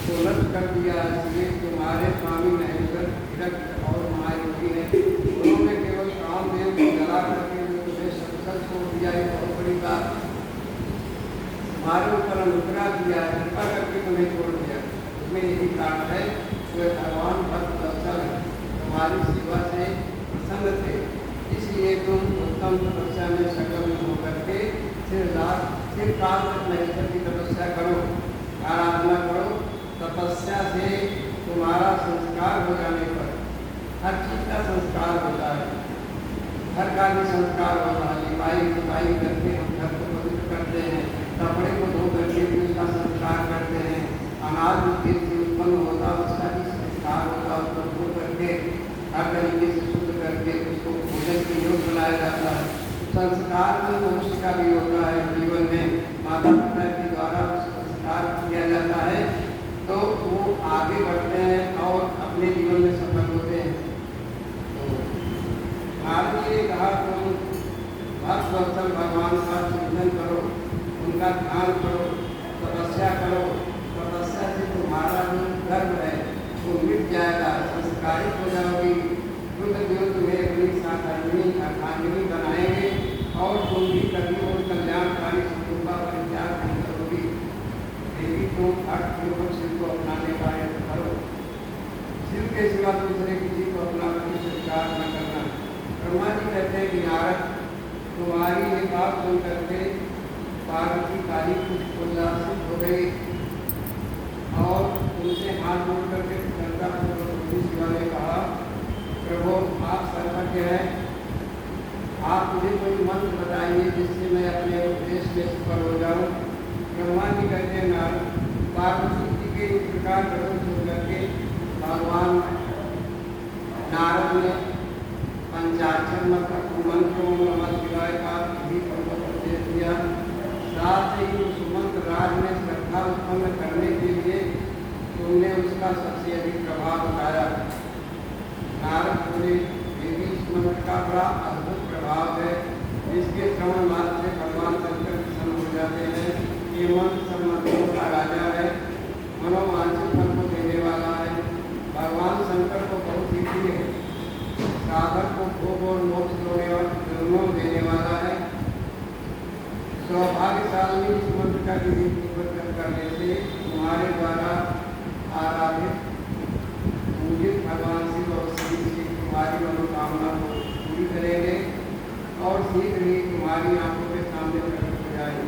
को नष्ट कर दिया है। इसलिए तुम्हारे स्वामी महेश्वर हिरक और महायोगी ने उन्होंने केवल कामदेव को जला करके तुम्हें सत्संग को दिया। एक बहुत बड़ी बात, तुम्हारे ऊपर अनुग्रह दिया है, कृपा करके तुम्हें छोड़ दिया। उसमें यही कारण है कि भगवान भक्त वत्सल तुम्हारी सेवा से प्रसन्न थे, इसलिए तुम उत्तम तपस्या में सफल होकर के फिर काल तक महेश्वर की तपस्या करो, आराधना करो। तपस्या से तुम्हारा संस्कार हो जाने पर हर चीज का संस्कार होता है, घर का भी संस्कार होता है। लिपाई करके हम घर को पवित्र करते हैं, कपड़े को धो करके भी उसका संस्कार करते हैं। अनाज जो खेत से उत्पन्न होता है उसका भी संस्कार होता है, उसको धो करके हर तरीके से शुद्ध करके उसको भोजन के योग्य बनाया जाता है। संस्कार में मनुष्य का भी होता है, जीवन में माता पिता के द्वारा संस्कार किया जाता है तो वो आगे बढ़ते हैं और अपने जीवन में सफल होते हैं। तो भारत ने कहा तुम भक्त वत्सल भगवान का चिंतन करो, उनका ध्यान करो, तपस्या करो। तपस्या से तुम्हारा जो गर्व है वो मिट जाएगा, संस्कारित हो जाओगी। रुद्रदेव तुम्हें अपनी अर्धांगिनी बनाएंगे और तुम भी कभी और कल्याणकारी शत्रुओं का परित्याग नहीं करोगी। यदि तुम अर्थपूर्वक शिव को अपनाने का यत्न करो, शिव के सिवा दूसरे किसी को अपना कभी स्वीकार न करना। ब्रह्मा जी कहते हैं कि नारद तुम्हारी ये बात सुन करके पार्वती काली कुछ उल्लासित हो गई और उनसे हाथ जोड़ करके श्रद्धापूर्वक शिवा ने कहा, प्रभु आप सर्वज्ञ हैं, आप मुझे कोई मंत्र बताइए जिससे मैं अपने उपदेश में सफल हो जाऊँ। ब्रह्मा जी कहते हैं नारद, पार्वती जी के इस प्रकार कथन सुन करके भगवान नारद ने पंचाक्षर मंत्र ओम नमः शिवाय का भी उपदेश दिया। साथ ही उस मंत्र राज में श्रद्धा उत्पन्न करने के लिए तुमने उसका सबसे अधिक प्रभाव उठाया। नारद बोले, देवी इस मंत्र का बड़ा अद्भुत प्रभाव है, जिसके श्रवण मात्र से भगवान शंकर प्रसन्न हो जाते हैं। ये मंत्र सब मंत्रों का राजा है, मनोवांछित फल को देने वाला है। भगवान शंकर को बहुत ही प्रिय है, साधक को भोग और मोक्ष दोनों देने वाला है। सौभाग्यशाली इस मंत्र का विधि पूर्वक करने से तुम्हारे द्वारा आराधित पूजित भगवान शिव और श्री तुम्हारी मनोकामना को पूरी करेंगे और शीघ्र ही तुम्हारी आंखों के सामने प्रकट हो जाएंगे।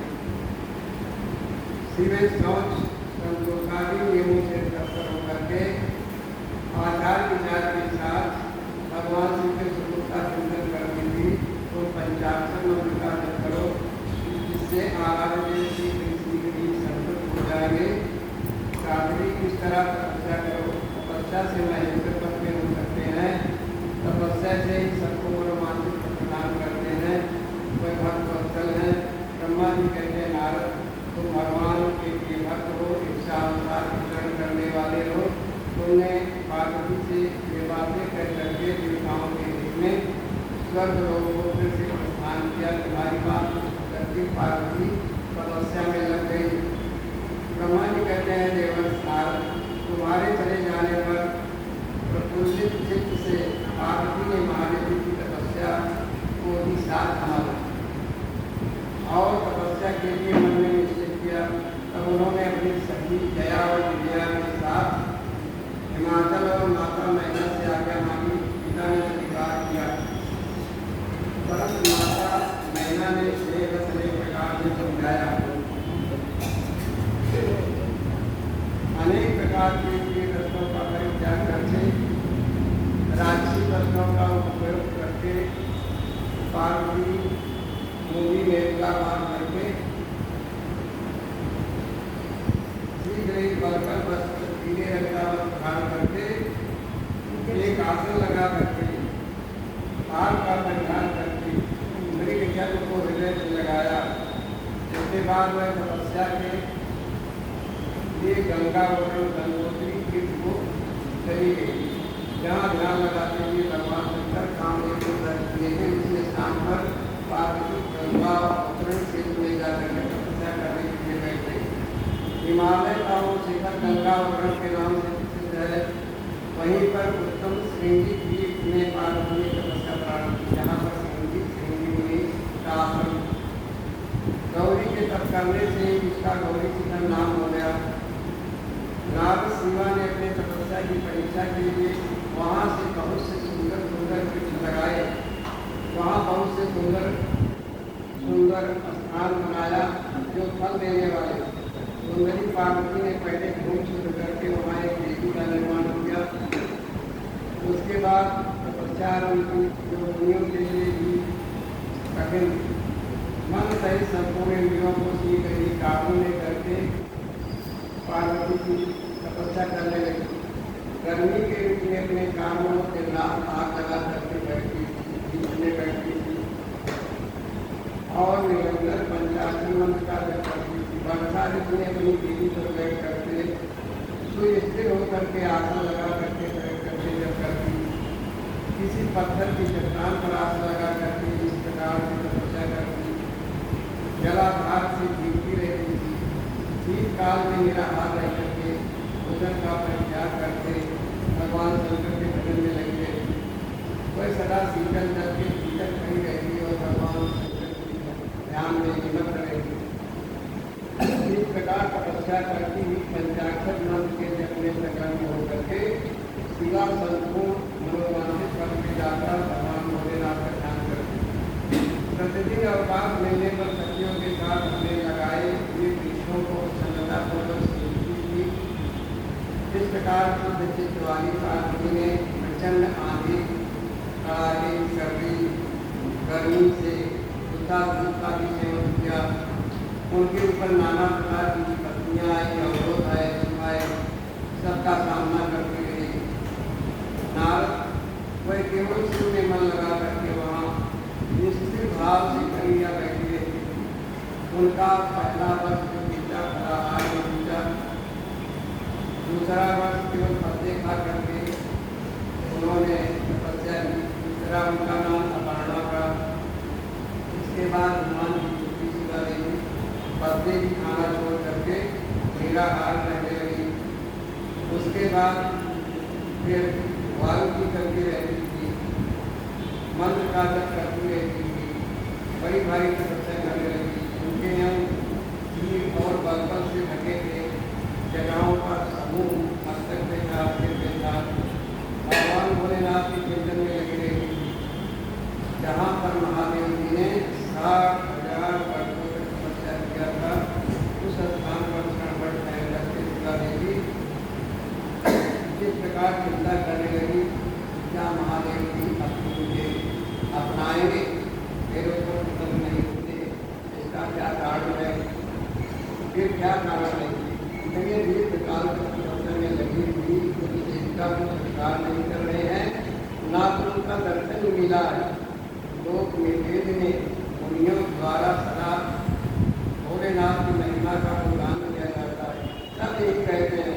शिव शौच संतोषादी नियमों से तत्पर होकर के आचार विचार के साथ भगवान शिव के स्वरूप का चिंतन करने की तो पंचाक्षर मंत्र का जप करो, जिससे आराध्य शीघ्र ही संतुष्ट हो जाएंगे। साधरी किस तरह तपस्या करो, तपस्या से महेश्वर पद में हो सकते हैं, तपस्या से ही सबको मनोमानसिक प्रदान करते हैं। कोई भक्त वत्सल है। ब्रह्मा जी कहते हैं नारद, तुम भगवान के लिए भक्त हो, इच्छा अनुसार विचरण करने वाले हो। तुमने पार्वती से ये बातें कह करके देवताओं के रूप में स्वर्ग लोक से प्रस्थान किया। तुम्हारी बात करके पार्वती तपस्या में लग गई। ब्रह्मा जी कहते हैं देवर्ष नारद, तुम्हारे चले जाने पर प्रफुल्लित चित्त से पार्वती ने महादेवी की तपस्या को ही साथ संभाला और तपस्या के लिए मन में निश्चय किया। तब उन्होंने अपनी सखी दया और विजया के साथ हिमाचल और माता मैना से आज्ञा मांगी। पिता ने स्वीकार किया, परंतु माता मैना ने अनेक प्रकार से समझाया। अनेक प्रकार के रत्नों का परित्याग करके राजसी रत्नों का उपयोग करके पार्वती मूवी में बार करके शीघ्र ही बलकर वस्त्र पीले रंग का वस्त्र धारण करके एक आसन लगा करके हार का परिधान करके मृग जल को हृदय से लगाया। इसके बाद वह तपस्या के लिए गंगा और गंगोत्री तीर्थ को गंगावरण के नाम से प्रसिद्ध है। वहीं पर उत्तम श्रृंगी द्वीप में पार्वती ने तपस्या प्रारंभ की, जहाँ पर श्रृंगी मुनि का आश्रम। गौरी के तप करने से इसका गौरी शिखर नाम हो गया। नारद शिवा ने अपने तपस्या की परीक्षा के लिए वहाँ से बहुत से सुंदर सुंदर वृक्ष लगाए। वहाँ बहुत से सुंदर सुंदर स्थान बनाया जो फल देने वाले। सुंदरी पार्वती ने पहले भूमि शुद्ध करके वहाँ एक देवी का निर्माण किया। उसके बाद तपस्या उनकी जो मुनियों के लिए भी कठिन मन सहित संपूर्ण इंद्रियों को सी गई काबू में करके पार्वती की तपस्या करने लगी। गर्मी के ऋतु में अपने कामों से रात आग लगा करके बैठती थी और निरंतर पंचाक्षरी मंत्र का जप करती थी। वर्षा ऋतु में अपनी देवी पर बैठ करके सुस्थिर होकर के आसन लगा करके बैठ करके जप करती। किसी पत्थर की चट्टान पर आसन लगा करके इस प्रकार से तपस्या करती। जलाधार से भीगती रहती थी। शीतकाल में निराहार रह करके भोजन का परित्याग करके भगवान शंकर के भजन में लगी रहती। वह सदा शीतल जल के भीतर खड़ी रहती और भगवान शंकर की ध्यान में निमग्न रहती। इस प्रकार तपस्या करती हुई पंचाक्षर मंत्र के जप में संलग्न होकर के शिवा संपूर्ण मनोवांछित पद में जाकर भगवान भोलेनाथ का ध्यान करती। प्रतिदिन अवकाश मिलने पर सखियों के साथ अपने लगाए हुए कृष्णों को प्रसन्नतापूर्वक सेवती थी। इस प्रकार शुद्ध चित्त वाली पार्वती ने प्रचंड आंधी, कड़ाके की सर्दी, गर्मी से धूप का भी सेवन किया। उनके ऊपर नाना प्रकार की विपत्तियाँ आई, अवरोध आए, आए, सबका सामना करती रही। नारद वह केवल शिव में मन लगा करके वहाँ निश्चित भाव से कन्या बैठी रहती। उनका पहला वर्ष जो बीता फलाहार में बीता, दूसरा वर्ष केवल पत्ते खा करके उन्होंने तपस्या की। तीसरा उनका नाम अपर्णा का। इसके बाद हनुमान की छुट्टी सिखा देगी, पत्ते भी खाना छोड़ करके निराहार रहने लगी। उसके बाद फिर वायु की करती रहती थी, मंत्र का जप करती रहती थी, बड़ी भारी तपस्या करने लगी। उनके अंग हीर और बलबल से ढके थे। जगहों पर समूह मस्तक पे था, सिर पे था। भगवान भोलेनाथ के चिंतन में लगी रहती थी। जहाँ पर महादेव जी ने 60,000 वर्षों तक तपस्या किया था, उस स्थान पर क्षणभर ठहर करके शिवा देवी जिस प्रकार चिंता करने लगी, क्या महादेव जी अपनी मुझे अपनाएंगे, मेरे को पसंद नहीं होते, इसका क्या कारण है, फिर क्या कारण है। ये दीर्घकाल तक तपस्या में लगी हुई उस देवता को स्वीकार नहीं कर रहे हैं, ना तो उनका दर्शन मिला है। लोक निर्वेद में मुनियों द्वारा सदा भोलेनाथ की महिमा का गुणगान किया जाता है। सब यही कहते हैं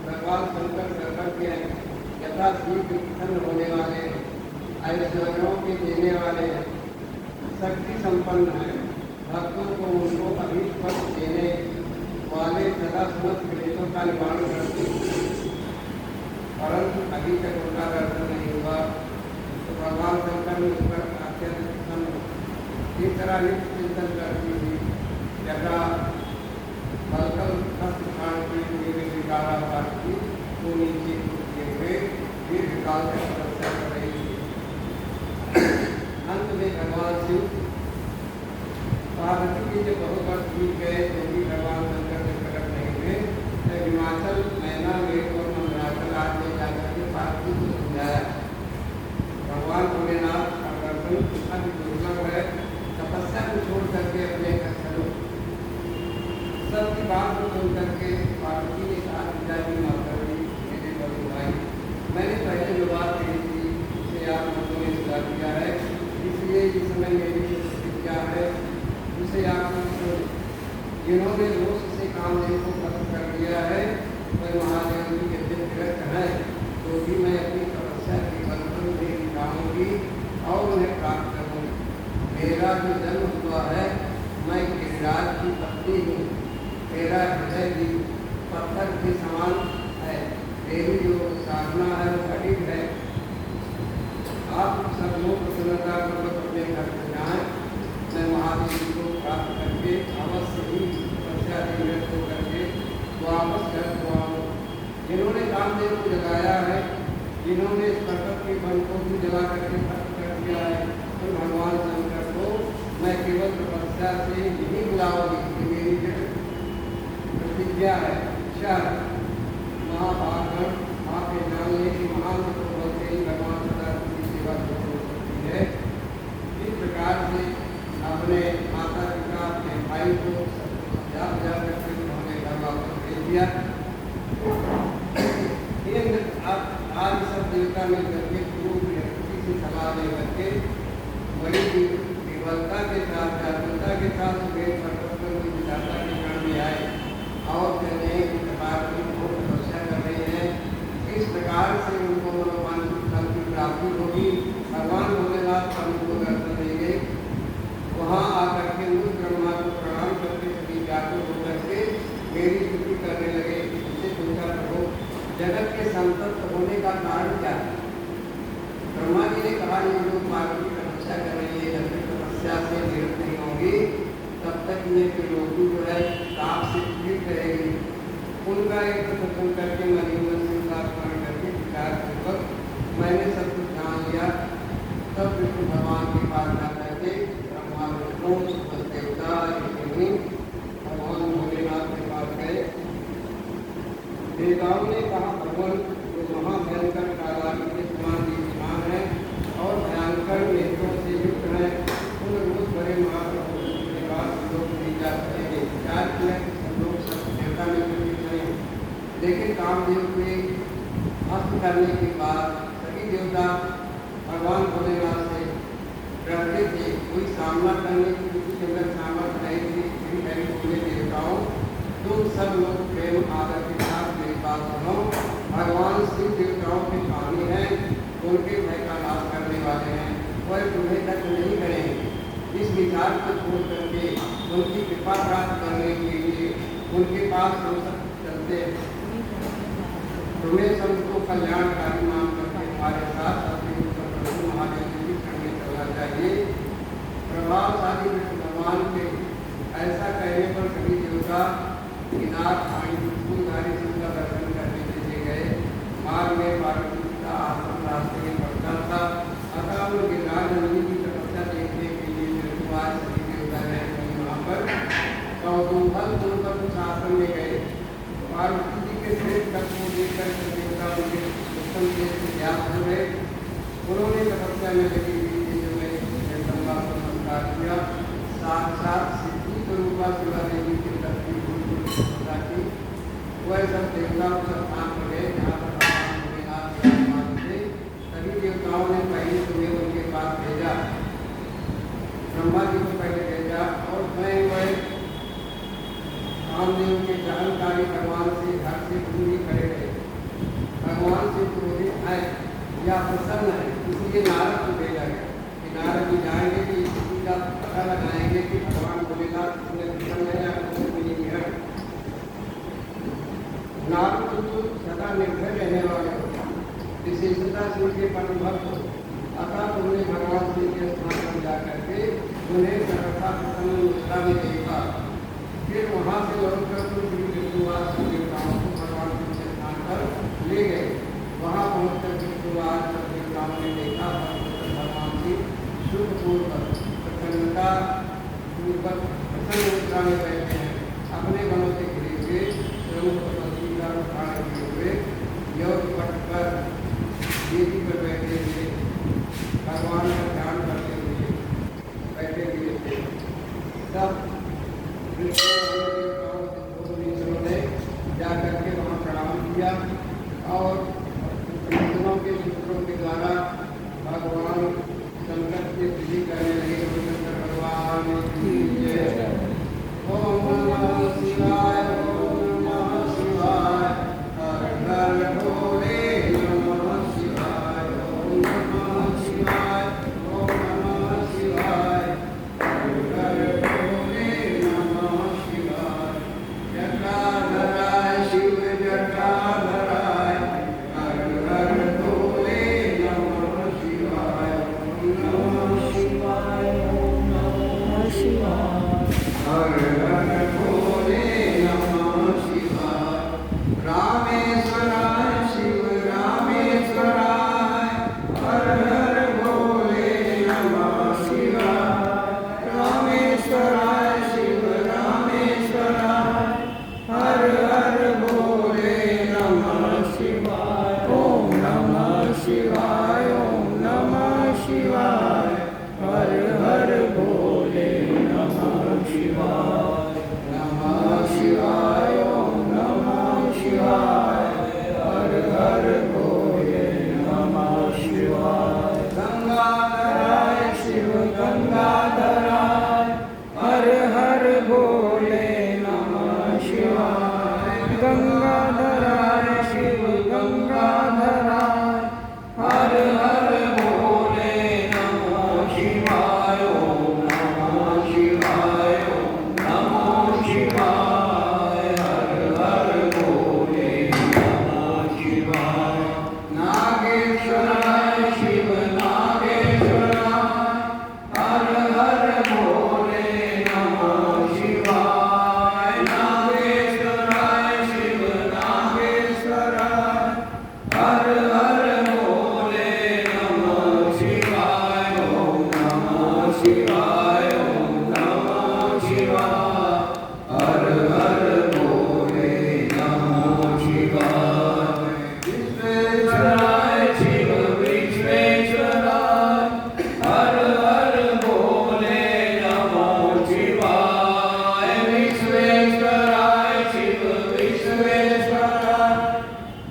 भगवान शंकर सर्वज्ञ हैं, यथा शीघ्र प्रसन्न होने वाले, ऐश्वर्यों के देने वाले, शक्ति संपन्न है, भक्तों को उनको अभीष्ट देने वाले, सदा समस्त क्लेशों का निवारण करते। परंतु अभी तक उनका दर्शन नहीं हुआ तो भगवान शंकर ने उस पर अत्यंत प्रसन्न इस तरह नित्य चिंतन करती थी। जगह बलकल खान की मेरे विकारा पाती वो नीचे कूदते हुए दीर्घकाल तक तपस्या कर रही थी। अंत में भगवान शिव पार्वती के जो बहुत वर्ष बीत गए तो भी भगवान शंकर से प्रकट नहीं हुए। तो हिमाचल मैना मेघ और मंदराचल आदि में जाकर के पार्वती को समझाया भगवान भोलेनाथ का दर्शन अति दुर्लभ है, तपस्या को छोड़ करके अपने घर चलो। सबकी बात को सुन करके पार्वती ने कहा पिताजी माताजी मेरे बड़े भाई, मैंने पहले जो बात कही थी उसे आप लोगों ने सुधार दिया है, इसलिए इस समय मेरी प्रतिज्ञा है उसे आप जिन्होंने दोष से कामदेव को खत्म कर दिया है, वह महादेव जी के दिव्य है, तो भी मैं अपनी तपस्या के बल पर उन्हें दिखाऊंगी और उन्हें प्राप्त करूँगी। मेरा जो जन्म हुआ है, मैं गिरिराज की पत्नी हूँ। मेरा हृदय भी पत्थर के समान साधना है वो कठिन है। आप सब लोग प्रसन्नता पूर्वक अपने घर पर जाएं। मैं महादेव जी को प्राप्त करके अवश्य ही तपस्या से निवृत्त होकर के वापस घर को आऊँ। जिन्होंने कामदेव को जगाया है, जिन्होंने इस पर्वत के वन को भी जला करके खत्म कर दिया है, तो भगवान शंकर को मैं केवल तपस्या से यही बुलाऊंगी कि मेरी जो प्रतिज्ञा है, इच्छा है, महाभागवत आपके जानने की महान को बोलते ही भगवान सदा की सेवा हो सकती है। इस प्रकार से अपने माता पिता अपने भाई को समझा बुझा करके उन्होंने घर वापस भेज दिया। आज सब देवता में करके पूर्व व्यक्ति से सलाह ले करके बड़ी विवलता के साथ जागरूकता के साथ सुबह पर्वत पर विधाता के शरण में आए और कहने की प्रकार की बहुत तपस्या कर रहे हैं। इस प्रकार से उनको मनोवांछित फल की प्राप्ति होगी। भगवान भोलेनाथ उनको दर्शन देंगे। वहाँ आकर के उस ब्रह्मा को प्रणाम करके सभी व्याकुल होकर के मेरी स्तुति करने लगे। इससे पूछा, प्रभु जगत के संतप्त होने का कारण क्या है? ब्रह्मा जी ने कहा, ये जो पार्वती तपस्या कर रही है, जब तक तपस्या से निवृत्त नहीं होगी तब तक ये त्रिलोकी जो है ताप से पीड़ित रहेगी। उनका एक सुन करके मनीमन सिंह का स्मरण करके विचार पूर्वक मैंने सब कुछ जान लिया। तब विष्णु भगवान के पास जाकर के ब्रह्मा विष्णु देवता भगवान भोलेनाथ के पास गए। देवताओं ने कहा, भगवान जो महाभयंकर कालाग्नि के समान दीप्यमान है और भयंकर नेत्रों से युक्त है, उन रोज बड़े महाप्रभु के पास लोग नहीं जा सकेंगे। विचार किया कि सब लोग सब देवता में प्रतीत नहीं, लेकिन कामदेव के हस्त करने के बाद सभी देवता भगवान भोलेनाथ से डरते थे। कोई सामना करने की किसी के अंदर सामर्थ्य नहीं थी। फिर कहीं बोले, देवताओं तुम सब लोग प्रेम आदर के साथ मेरी बात सुनो। भगवान शिव देवताओं के स्वामी हैं, उनके भय का नाश करने वाले हैं, वह तुम्हें तक नहीं करेंगे। इस विचार को छोड़ करके उनकी कृपा प्राप्त करने के लिए उनके पास हम सब चलते हैं। तुम्हें सबको कल्याणकारी मान करके हमारे साथ अपने प्रभु महादेव जी की शरण में चलना चाहिए। प्रभावशाली विष्णु भगवान के ऐसा कहने पर सभी देवता किनार फूलधारी सिंह का दर्शन करने के लिए गए। मार्ग में पार्वती का आश्रम रास्ते में पड़ता था, अतः उन गिरिराज नंदी की तपस्या देखने के लिए निर्वाच सभी देवता गए। वहाँ पर कौतूहल पूर्वक उस आश्रम में गए। पार्वती जी के श्रेष्ठ तत्व को देखकर देवता उनके उत्तम देश से व्याप्त हो गए। उन्होंने तपस्या में लगी हुई जो में जगदम्बा को नमस्कार किया। साक्षात सिद्धि स्वरूपा शिवा देवी की धरती की वह सब देवता उस स्थान पर गए जहाँ पर भगवान भोलेनाथ विराजमान थे। सभी देवताओं ने पहले तुम्हें उनके पास भेजा, ब्रह्मा जी को पहले भेजा और स्वयं वह कामदेव के जानकारी भगवान से घर से दूर ही खड़े रहे। भगवान से क्रोधित है या प्रसन्न है, इसलिए नारद को भेजा गया कि नारद जी जाएंगे कि इसी का पता लगाएंगे कि भगवान भोलेनाथ प्रसन्न है या नहीं है। नारद तो सदा निर्भय रहने वाले हो, विशेषता से उनके परम भक्त हो, अतः तुमने भगवान शिव के स्थान पर जाकर के उन्हें सर्वथा प्रसन्न मुद्रा में देखा। फिर वहाँ से लौटकर तुम श्री विष्णुवास देवताओं को भगवान शिव के स्थान पर ले गए। वहाँ पहुँचकर विष्णुवास देवताओं ने देखा भगवान शिव सुखपूर्वक प्रसन्नता पूर्वक प्रसन्न मुद्रा में बैठे हैं। अपने गणों से घिरे हुए किए हुए योग पट पर वेदी पर बैठे हुए भगवान का ध्यान करते हुए बैठे हुए थे। तब ने जाकर के वहाँ प्रणाम किया और मंत्रों के सूत्रों के द्वारा भगवान संकट से सिद्धि करने लगे। शंकर भगवान की जय। ओम नमः शिवाय, ओम नमः शिवाय, हर हर भोले नमः शिवाय, ओम नमः शिवाय, ओम नमः शिवाय, हर हर भोले शिवाय हर हर भोले नमः शिवाय नमः शिवाय ओम नमः शिवाय हर हर भोले नमः शिवाय गंगाधराय शिव गंगाधराय हर हर भोले नमः शिवाय गंगाधराय शिव गंगाधराय हर हर भोले नमः शिवाय ओम नमः शिवाय ओम नमः शिवाय हर हर भोले नमः शिवाय नागेश्वराय शिव नागेश्वराय हर हर भोले नमः शिवाय नागेश्वराय शिव नागेश्वराय हर हर भोले नमः शिवाय ओम नमः शिवाय ओम नमः शिवाय हर हर भोले नमः शिवाय विश्वेश्वराय शिव विश्वेश्वराय हर हर भोले नमः शिवाय विश्वेश्वराय शिव विश्वेश्वराय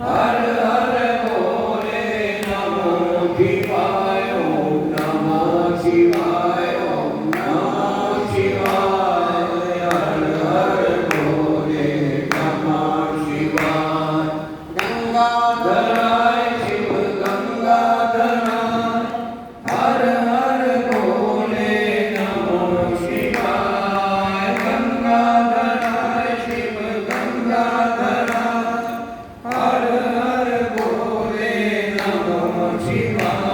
हर हर भोले नमः शिवाय ओम नमः शिवाय ओम नमः शिवाय हर हर भोले नमः शिवाय गंगाधराय शिव गंगाधराय हर हर भोले नमः शिवाय गंगाधराय शिव गंगाधराय हर हर भोले नमः शिवाय